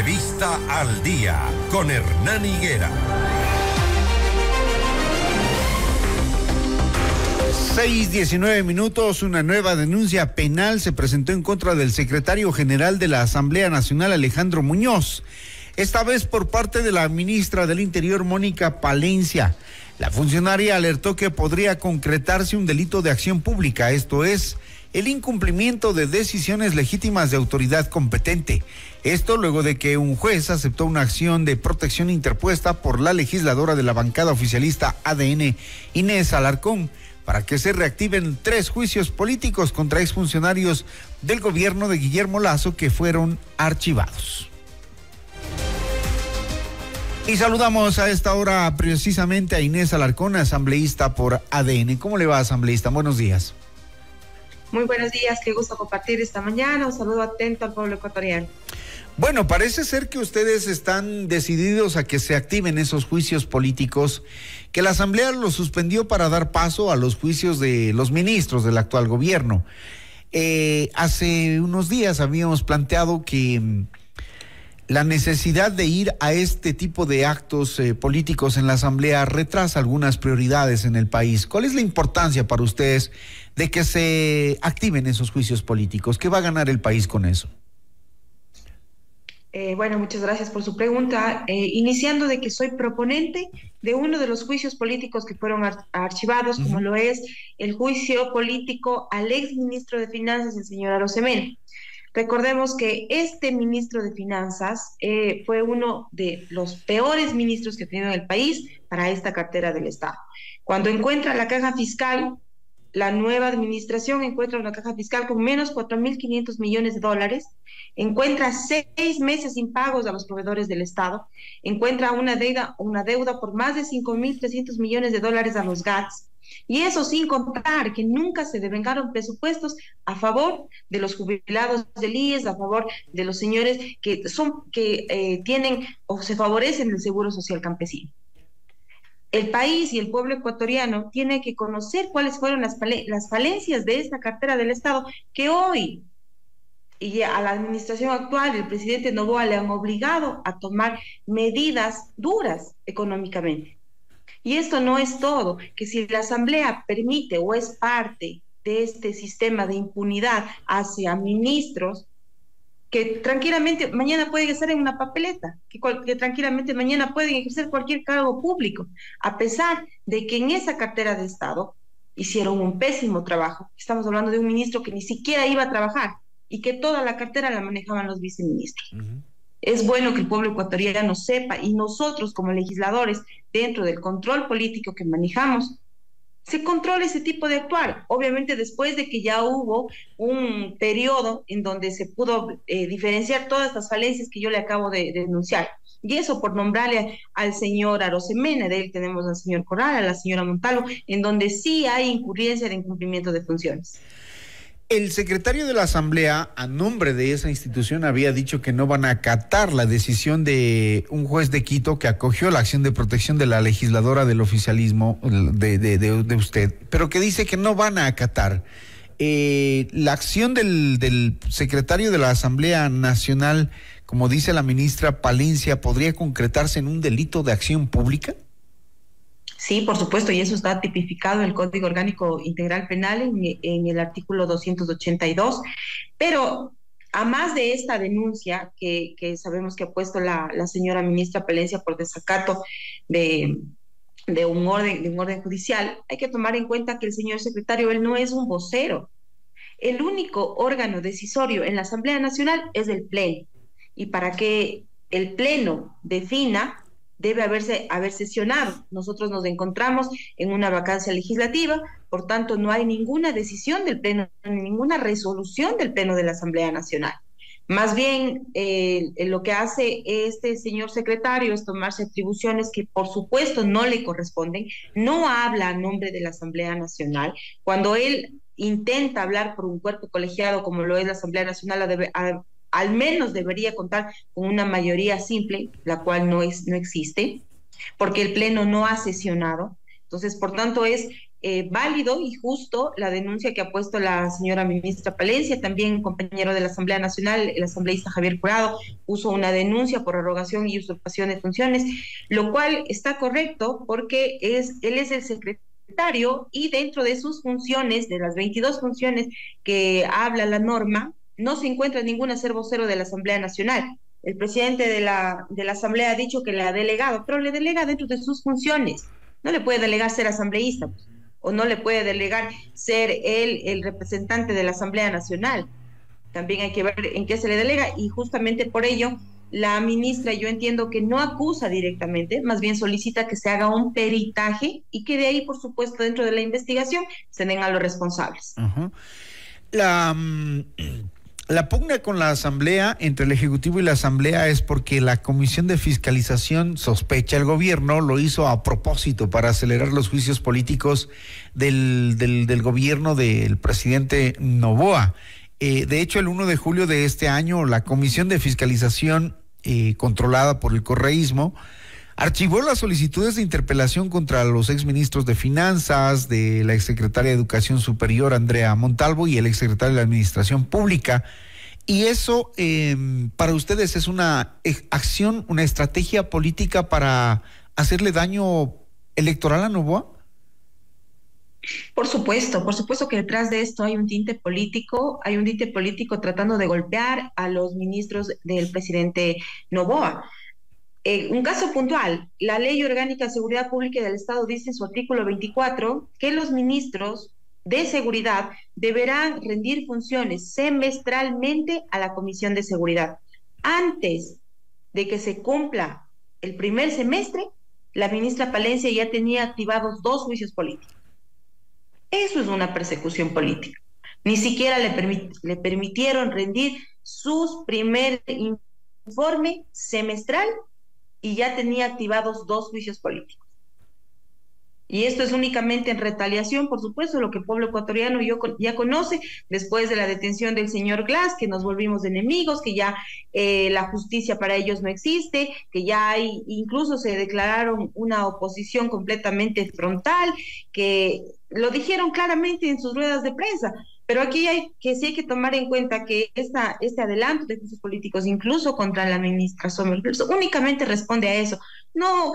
Entrevista al Día con Hernán Higuera. 6:19. Una nueva denuncia penal se presentó en contra del secretario general de la Asamblea Nacional, Alejandro Muñoz. Esta vez por parte de la ministra del Interior, Mónica Palencia. La funcionaria alertó que podría concretarse un delito de acción pública, esto es, el incumplimiento de decisiones legítimas de autoridad competente. Esto luego de que un juez aceptó una acción de protección interpuesta por la legisladora de la bancada oficialista ADN, Inés Alarcón, para que se reactiven 3 juicios políticos contra exfuncionarios del gobierno de Guillermo Lasso que fueron archivados. Y saludamos a esta hora precisamente a Inés Alarcón, asambleísta por ADN. ¿Cómo le va, asambleísta? Buenos días. Muy buenos días, qué gusto compartir esta mañana. Un saludo atento al pueblo ecuatoriano. Bueno, parece ser que ustedes están decididos a que se activen esos juicios políticos, que la Asamblea los suspendió para dar paso a los juicios de los ministros del actual gobierno. Hace unos días habíamos planteado que la necesidad de ir a este tipo de actos políticos en la Asamblea retrasa algunas prioridades en el país. ¿Cuál es la importancia para ustedes de que se activen esos juicios políticos? ¿Qué va a ganar el país con eso? Bueno, muchas gracias por su pregunta. Iniciando de que soy proponente de uno de los juicios políticos que fueron archivados, como lo es el juicio político al ex ministro de Finanzas, el señor Arosemena. Recordemos que este ministro de Finanzas fue uno de los peores ministros que ha tenido el país para esta cartera del Estado. Cuando encuentra la caja fiscal, la nueva administración encuentra una caja fiscal con menos 4.500 millones de dólares, encuentra 6 meses impagos a los proveedores del Estado, encuentra una deuda por más de 5.300 millones de dólares a los GATS, y eso sin contar que nunca se devengaron presupuestos a favor de los jubilados del IES, a favor de los señores que tienen o se favorecen del Seguro Social Campesino. El país y el pueblo ecuatoriano tiene que conocer cuáles fueron las falencias de esta cartera del Estado que hoy y a la administración actual, el presidente Noboa, le han obligado a tomar medidas duras económicamente. Y esto no es todo, que si la Asamblea permite o es parte de este sistema de impunidad hacia ministros, que tranquilamente mañana pueden estar en una papeleta, que tranquilamente mañana pueden ejercer cualquier cargo público, a pesar de que en esa cartera de Estado hicieron un pésimo trabajo. Estamos hablando de un ministro que ni siquiera iba a trabajar y que toda la cartera la manejaban los viceministros. Es bueno que el pueblo ecuatoriano sepa, y nosotros como legisladores, dentro del control político que manejamos, se controla ese tipo de actuar. Obviamente después de que ya hubo un periodo en donde se pudo diferenciar todas estas falencias que yo le acabo de denunciar. Y eso por nombrarle al señor Arosemena, de él tenemos al señor Corral, a la señora Montalvo, en donde sí hay incurrencia de incumplimiento de funciones. El secretario de la Asamblea, a nombre de esa institución, había dicho que no van a acatar la decisión de un juez de Quito que acogió la acción de protección de la legisladora del oficialismo de usted, pero que dice que no van a acatar. La acción del secretario de la Asamblea Nacional, como dice la ministra Palencia, ¿podría concretarse en un delito de acción pública? Sí, por supuesto, y eso está tipificado en el Código Orgánico Integral Penal en el artículo 282, pero a más de esta denuncia que sabemos que ha puesto la señora ministra Palencia por desacato de un orden judicial, hay que tomar en cuenta que el señor secretario, él no es un vocero. El único órgano decisorio en la Asamblea Nacional es el Pleno, y para que el Pleno defina, debe haber sesionado. Nosotros nos encontramos en una vacancia legislativa, por tanto no hay ninguna decisión del Pleno, ninguna resolución del Pleno de la Asamblea Nacional. Más bien, lo que hace este señor secretario es tomarse atribuciones que por supuesto no le corresponden, no habla a nombre de la Asamblea Nacional. Cuando él intenta hablar por un cuerpo colegiado como lo es la Asamblea Nacional, al menos debería contar con una mayoría simple, la cual no existe, porque el Pleno no ha sesionado. Entonces, por tanto, es válido y justo la denuncia que ha puesto la señora ministra Palencia, también un compañero de la Asamblea Nacional, el asambleísta Javier Jurado, puso una denuncia por arrogación y usurpación de funciones, lo cual está correcto porque él es el secretario y dentro de sus funciones, de las 22 funciones que habla la norma, no se encuentra ninguna ser vocero de la Asamblea Nacional. El presidente de la Asamblea ha dicho que le ha delegado, pero le delega dentro de sus funciones. No le puede delegar ser asambleísta, pues, o no le puede delegar ser él el representante de la Asamblea Nacional. También hay que ver en qué se le delega y justamente por ello la ministra, yo entiendo que no acusa directamente, más bien solicita que se haga un peritaje y que de ahí, por supuesto, dentro de la investigación se den a los responsables. Uh-huh. La pugna con la Asamblea, entre el Ejecutivo y la Asamblea, es porque la Comisión de Fiscalización, sospecha el gobierno, lo hizo a propósito para acelerar los juicios políticos del gobierno del presidente Noboa. De hecho, el 1 de julio de este año, la Comisión de Fiscalización, controlada por el correísmo, archivó las solicitudes de interpelación contra los exministros de Finanzas, de la exsecretaria de Educación Superior, Andrea Montalvo, y el exsecretario de la Administración Pública. Y eso, para ustedes, es una acción, una estrategia política para hacerle daño electoral a Noboa. Por supuesto que detrás de esto hay un tinte político tratando de golpear a los ministros del presidente Noboa. Un caso puntual, la Ley Orgánica de Seguridad Pública del Estado dice en su artículo 24 que los ministros de seguridad deberán rendir funciones semestralmente a la Comisión de Seguridad. Antes de que se cumpla el primer semestre, la ministra Palencia ya tenía activados 2 juicios políticos. Eso es una persecución política. Ni siquiera le permitieron rendir su primer informe semestral y ya tenía activados 2 juicios políticos. Y esto es únicamente en retaliación, por supuesto, lo que el pueblo ecuatoriano ya conoce después de la detención del señor Glass, que nos volvimos enemigos, que ya la justicia para ellos no existe, que ya incluso se declararon una oposición completamente frontal, que lo dijeron claramente en sus ruedas de prensa. Pero aquí sí hay que tomar en cuenta que este adelanto de juicios políticos, incluso contra la ministra Sommer, únicamente responde a eso. No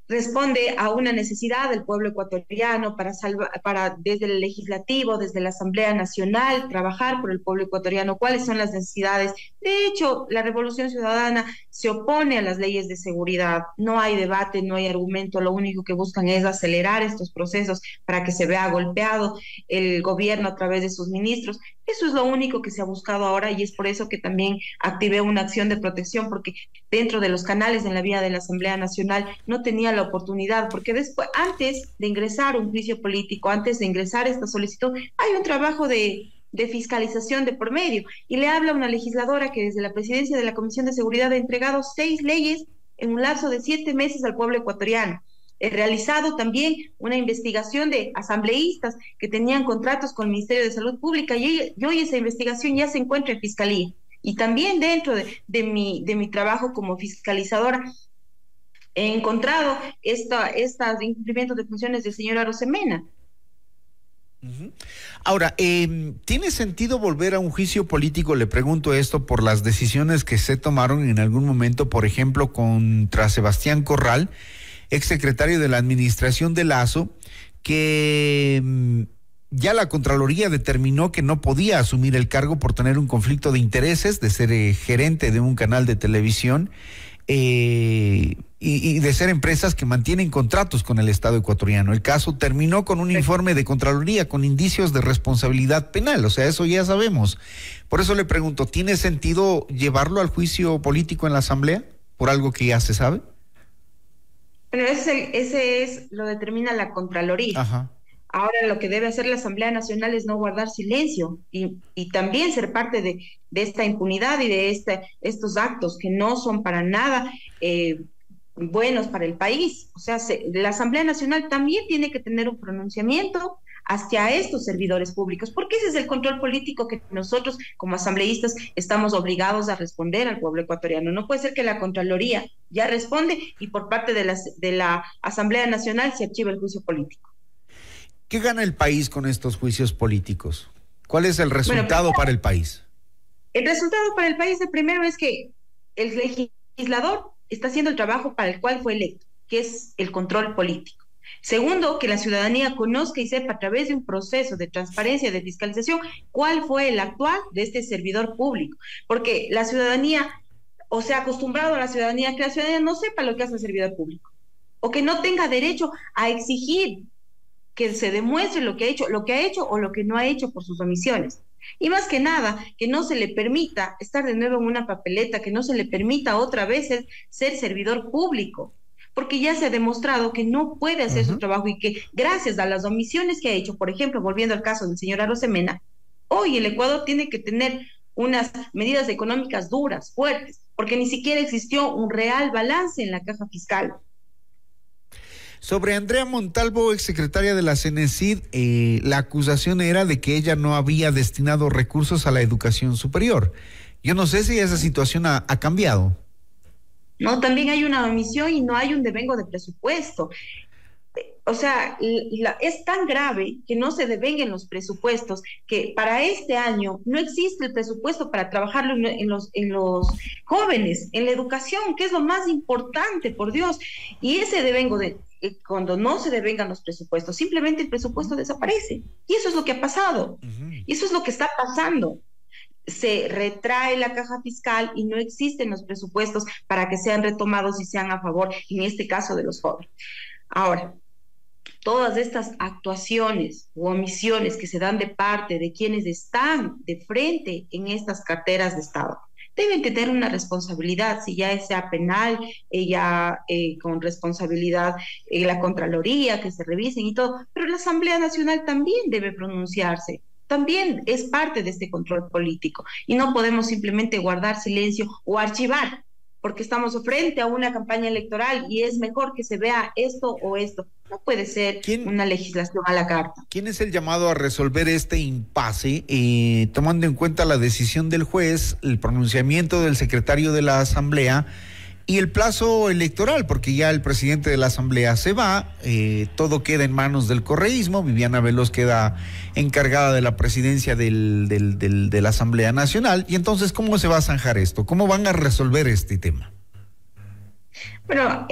responde a una necesidad del pueblo ecuatoriano para desde el legislativo, desde la Asamblea Nacional, trabajar por el pueblo ecuatoriano, cuáles son las necesidades. De hecho, la Revolución Ciudadana se opone a las leyes de seguridad, no hay debate, no hay argumento, lo único que buscan es acelerar estos procesos para que se vea golpeado el gobierno a través de sus ministros. Eso es lo único que se ha buscado ahora y es por eso que también activé una acción de protección, porque dentro de los canales en la vía de la Asamblea Nacional no tenía la oportunidad, porque después, antes de ingresar un juicio político, antes de ingresar esta solicitud, hay un trabajo de fiscalización de por medio, y le habla una legisladora que desde la presidencia de la Comisión de Seguridad ha entregado 6 leyes en un lapso de 7 meses al pueblo ecuatoriano. He realizado también una investigación de asambleístas que tenían contratos con el Ministerio de Salud Pública y hoy esa investigación ya se encuentra en Fiscalía. Y también dentro de mi trabajo como fiscalizadora he encontrado estos incumplimientos de funciones del señor Arosemena. Uh-huh. Ahora, ¿tiene sentido volver a un juicio político? Le pregunto esto por las decisiones que se tomaron en algún momento, por ejemplo, contra Sebastián Corral, exsecretario de la Administración de Lazo, que ya la Contraloría determinó que no podía asumir el cargo por tener un conflicto de intereses, de ser gerente de un canal de televisión y de ser empresas que mantienen contratos con el Estado ecuatoriano. El caso terminó con un informe de Contraloría con indicios de responsabilidad penal, o sea, eso ya sabemos. Por eso le pregunto, ¿tiene sentido llevarlo al juicio político en la Asamblea por algo que ya se sabe? Bueno, ese lo determina la Contraloría. Ajá. Ahora lo que debe hacer la Asamblea Nacional es no guardar silencio y también ser parte de esta impunidad y de estos actos que no son para nada buenos para el país. O sea, la Asamblea Nacional también tiene que tener un pronunciamiento hacia estos servidores públicos, porque ese es el control político que nosotros como asambleístas estamos obligados a responder al pueblo ecuatoriano. No puede ser que la Contraloría ya responde y por parte de la Asamblea Nacional se archive el juicio político. ¿Qué gana el país con estos juicios políticos? ¿Cuál es el resultado para el país? El resultado para el país, el primero es que el legislador está haciendo el trabajo para el cual fue electo, que es el control político. Segundo, que la ciudadanía conozca y sepa a través de un proceso de transparencia, de fiscalización, cuál fue el actuar de este servidor público. Porque la ciudadanía, o se ha acostumbrado a la ciudadanía que la ciudadanía no sepa lo que hace el servidor público, o que no tenga derecho a exigir que se demuestre lo que ha hecho o lo que no ha hecho por sus omisiones. Y más que nada, que no se le permita estar de nuevo en una papeleta, que no se le permita otra vez ser servidor público, porque ya se ha demostrado que no puede hacer su trabajo y que gracias a las omisiones que ha hecho, por ejemplo, volviendo al caso del señor Arosemena, hoy el Ecuador tiene que tener unas medidas económicas duras, fuertes, porque ni siquiera existió un real balance en la caja fiscal. Sobre Andrea Montalvo, exsecretaria de la CENESID, la acusación era de que ella no había destinado recursos a la educación superior. Yo no sé si esa situación ha cambiado. No, también hay una omisión y no hay un devengo de presupuesto. O sea, es tan grave que no se devenguen los presupuestos, que para este año no existe el presupuesto para trabajarlo en los jóvenes, en la educación, que es lo más importante, por Dios. Y ese devengo cuando no se devengan los presupuestos, simplemente el presupuesto desaparece. Y eso es lo que ha pasado. Y eso es lo que está pasando. Se retrae la caja fiscal y no existen los presupuestos para que sean retomados y sean a favor, en este caso, de los jóvenes. Ahora, todas estas actuaciones u omisiones que se dan de parte de quienes están de frente en estas carteras de Estado deben tener una responsabilidad, si ya sea penal, con responsabilidad la Contraloría, que se revisen y todo, pero la Asamblea Nacional también debe pronunciarse. También es parte de este control político y no podemos simplemente guardar silencio o archivar, porque estamos frente a una campaña electoral y es mejor que se vea esto o esto. No puede ser una legislación a la carta. ¿Quién es el llamado a resolver este impasse, tomando en cuenta la decisión del juez, el pronunciamiento del secretario de la Asamblea y el plazo electoral? Porque ya el presidente de la Asamblea se va, todo queda en manos del correísmo. Viviana Veloz queda encargada de la presidencia de la Asamblea Nacional. Y entonces, ¿cómo se va a zanjar esto? ¿Cómo van a resolver este tema? Bueno,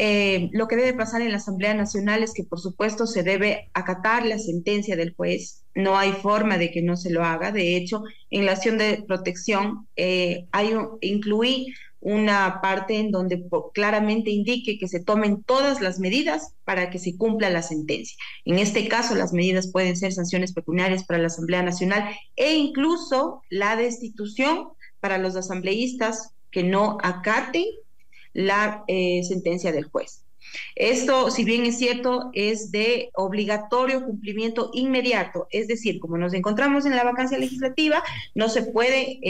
lo que debe pasar en la Asamblea Nacional es que, por supuesto, se debe acatar la sentencia del juez. No hay forma de que no se lo haga. De hecho, en la acción de protección incluí una parte en donde claramente indique que se tomen todas las medidas para que se cumpla la sentencia. En este caso, las medidas pueden ser sanciones pecuniarias para la Asamblea Nacional e incluso la destitución para los asambleístas que no acaten la sentencia del juez. Esto, si bien es cierto, es de obligatorio cumplimiento inmediato, es decir, como nos encontramos en la vacancia legislativa, no se puede,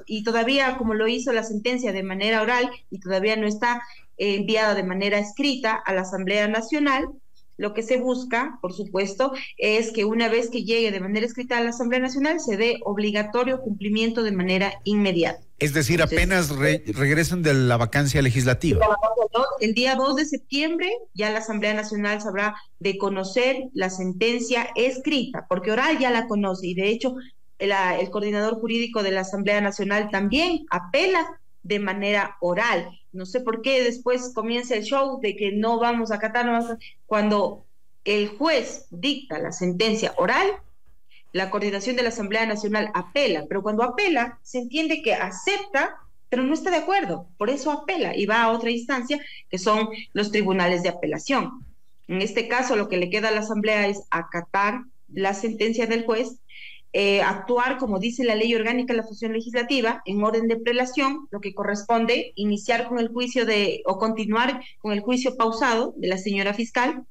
y todavía como lo hizo la sentencia de manera oral y todavía no está enviada de manera escrita a la Asamblea Nacional, lo que se busca, por supuesto, es que una vez que llegue de manera escrita a la Asamblea Nacional se dé obligatorio cumplimiento de manera inmediata. Es decir, apenas regresen de la vacancia legislativa. El día 2 de septiembre ya la Asamblea Nacional sabrá de conocer la sentencia escrita, porque oral ya la conoce, y de hecho el coordinador jurídico de la Asamblea Nacional también apela de manera oral. No sé por qué después comienza el show de que no vamos a acatar, cuando el juez dicta la sentencia oral, la coordinación de la Asamblea Nacional apela, pero cuando apela se entiende que acepta, pero no está de acuerdo, por eso apela y va a otra instancia, que son los tribunales de apelación. En este caso, lo que le queda a la Asamblea es acatar la sentencia del juez, actuar, como dice la ley orgánica de la función legislativa, en orden de prelación, lo que corresponde iniciar con el juicio o continuar con el juicio pausado de la señora fiscal,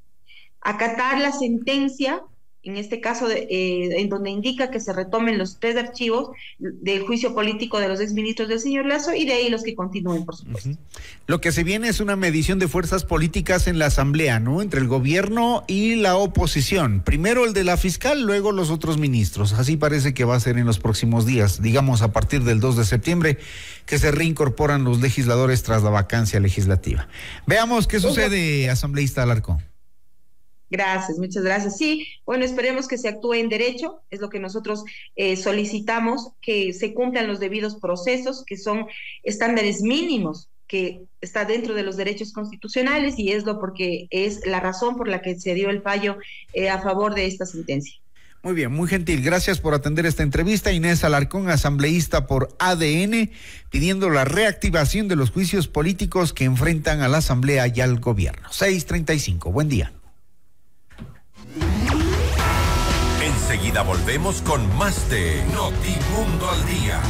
acatar la sentencia, en este caso en donde indica que se retomen los 3 archivos del juicio político de los exministros del señor Lasso, y de ahí los que continúen, por supuesto. Lo que se viene es una medición de fuerzas políticas en la Asamblea, ¿no? Entre el gobierno y la oposición. Primero el de la fiscal, luego los otros ministros. Así parece que va a ser en los próximos días, digamos a partir del 2 de septiembre, que se reincorporan los legisladores tras la vacancia legislativa. Veamos qué sucede, asambleísta Alarcón. Gracias, muchas gracias. Sí, bueno, esperemos que se actúe en derecho, es lo que nosotros solicitamos, que se cumplan los debidos procesos, que son estándares mínimos, que está dentro de los derechos constitucionales y es lo porque es la razón por la que se dio el fallo a favor de esta sentencia. Muy bien, muy gentil. Gracias por atender esta entrevista. Inés Alarcón, asambleísta por ADN, pidiendo la reactivación de los juicios políticos que enfrentan a la Asamblea y al gobierno. 6:35. Buen día. Enseguida volvemos con más de Notimundo al Día.